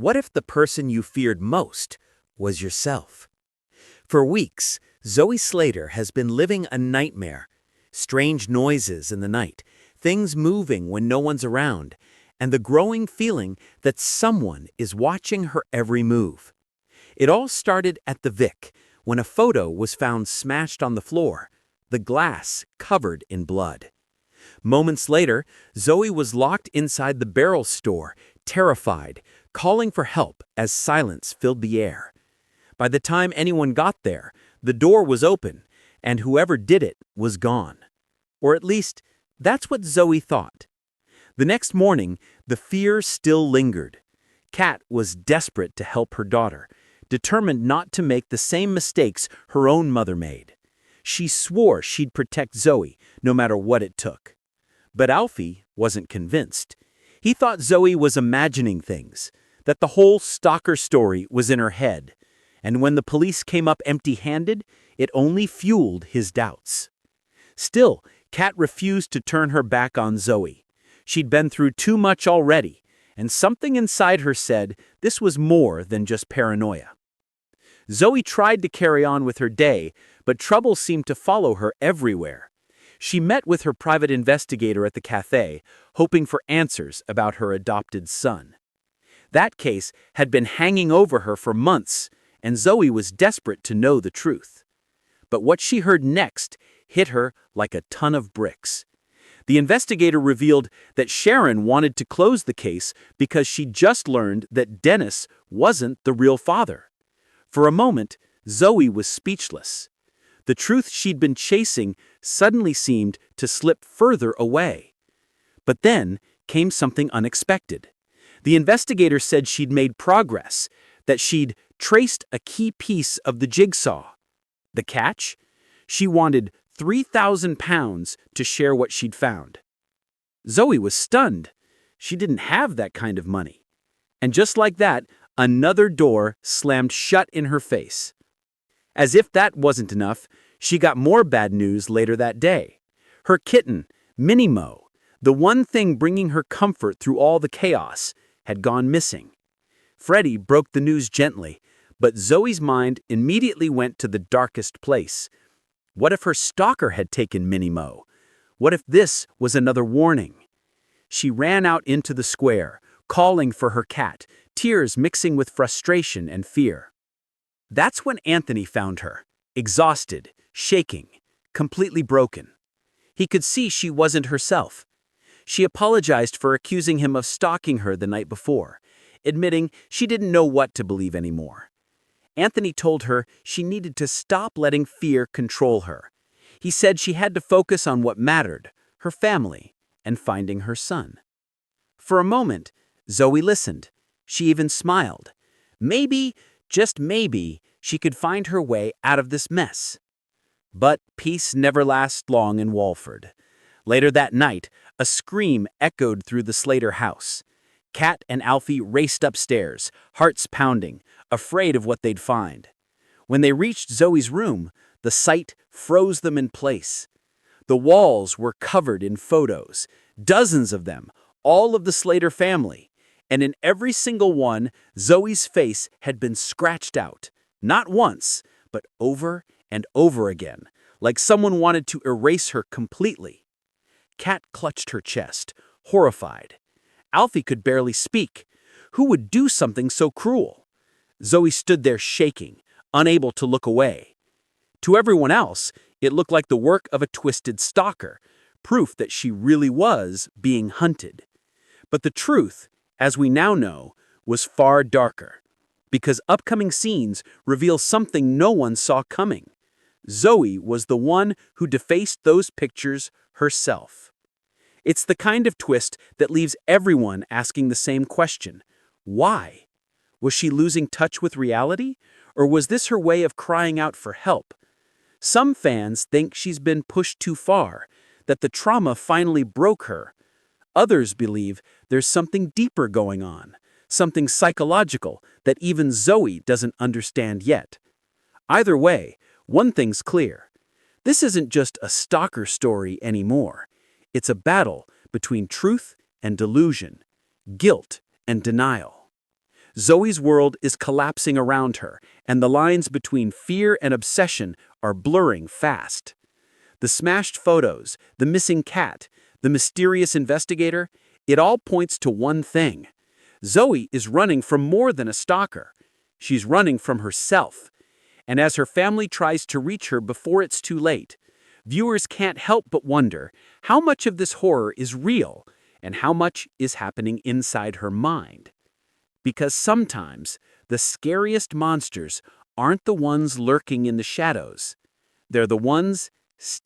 What if the person you feared most was yourself? For weeks, Zoe Slater has been living a nightmare. Strange noises in the night, things moving when no one's around, and the growing feeling that someone is watching her every move. It all started at the Vic, when a photo was found smashed on the floor, the glass covered in blood. Moments later, Zoe was locked inside the barrel store, terrified, calling for help as silence filled the air. By the time anyone got there, the door was open, and whoever did it was gone. Or at least, that's what Zoe thought. The next morning, the fear still lingered. Kat was desperate to help her daughter, determined not to make the same mistakes her own mother made. She swore she'd protect Zoe, no matter what it took. But Alfie wasn't convinced. He thought Zoe was imagining things, that the whole Stalker story was in her head, and when the police came up empty-handed, it only fueled his doubts. Still, Kat refused to turn her back on Zoe. She'd been through too much already, and something inside her said this was more than just paranoia. Zoe tried to carry on with her day, but trouble seemed to follow her everywhere. She met with her private investigator at the cafe, hoping for answers about her adopted son. That case had been hanging over her for months, and Zoe was desperate to know the truth. But what she heard next hit her like a ton of bricks. The investigator revealed that Sharon wanted to close the case because she'd just learned that Dennis wasn't the real father. For a moment, Zoe was speechless. The truth she'd been chasing suddenly seemed to slip further away. But then came something unexpected. The investigator said she'd made progress, that she'd traced a key piece of the jigsaw. The catch? She wanted £3,000 to share what she'd found. Zoe was stunned. She didn't have that kind of money. And just like that, another door slammed shut in her face. As if that wasn't enough, she got more bad news later that day. Her kitten, Minnie Mo, the one thing bringing her comfort through all the chaos, had gone missing. Freddie broke the news gently, but Zoe's mind immediately went to the darkest place. What if her stalker had taken Minnie Mo? What if this was another warning? She ran out into the square, calling for her cat, tears mixing with frustration and fear. That's when Anthony found her, exhausted, shaking, completely broken. He could see she wasn't herself. She apologized for accusing him of stalking her the night before, admitting she didn't know what to believe anymore. Anthony told her she needed to stop letting fear control her. He said she had to focus on what mattered, her family, and finding her son. For a moment, Zoe listened. She even smiled. Maybe, just maybe, she could find her way out of this mess. But peace never lasts long in Walford. Later that night, a scream echoed through the Slater house. Kat and Alfie raced upstairs, hearts pounding, afraid of what they'd find. When they reached Zoe's room, the sight froze them in place. The walls were covered in photos, dozens of them, all of the Slater family. And in every single one, Zoe's face had been scratched out, not once, but over and over again, like someone wanted to erase her completely. Kat clutched her chest, horrified. Alfie could barely speak. Who would do something so cruel? Zoe stood there shaking, unable to look away. To everyone else, it looked like the work of a twisted stalker, proof that she really was being hunted. But the truth, as we now know, was far darker, because upcoming scenes reveal something no one saw coming. Zoe was the one who defaced those pictures herself. It's the kind of twist that leaves everyone asking the same question. Why? Was she losing touch with reality, or was this her way of crying out for help? Some fans think she's been pushed too far, that the trauma finally broke her. Others believe there's something deeper going on, something psychological that even Zoe doesn't understand yet. Either way, one thing's clear. This isn't just a stalker story anymore. It's a battle between truth and delusion, guilt and denial. Zoe's world is collapsing around her, and the lines between fear and obsession are blurring fast. The smashed photos, the missing cat, the mysterious investigator, it all points to one thing. Zoe is running from more than a stalker. She's running from herself. And as her family tries to reach her before it's too late, viewers can't help but wonder how much of this horror is real and how much is happening inside her mind. Because sometimes the scariest monsters aren't the ones lurking in the shadows. They're the ones staring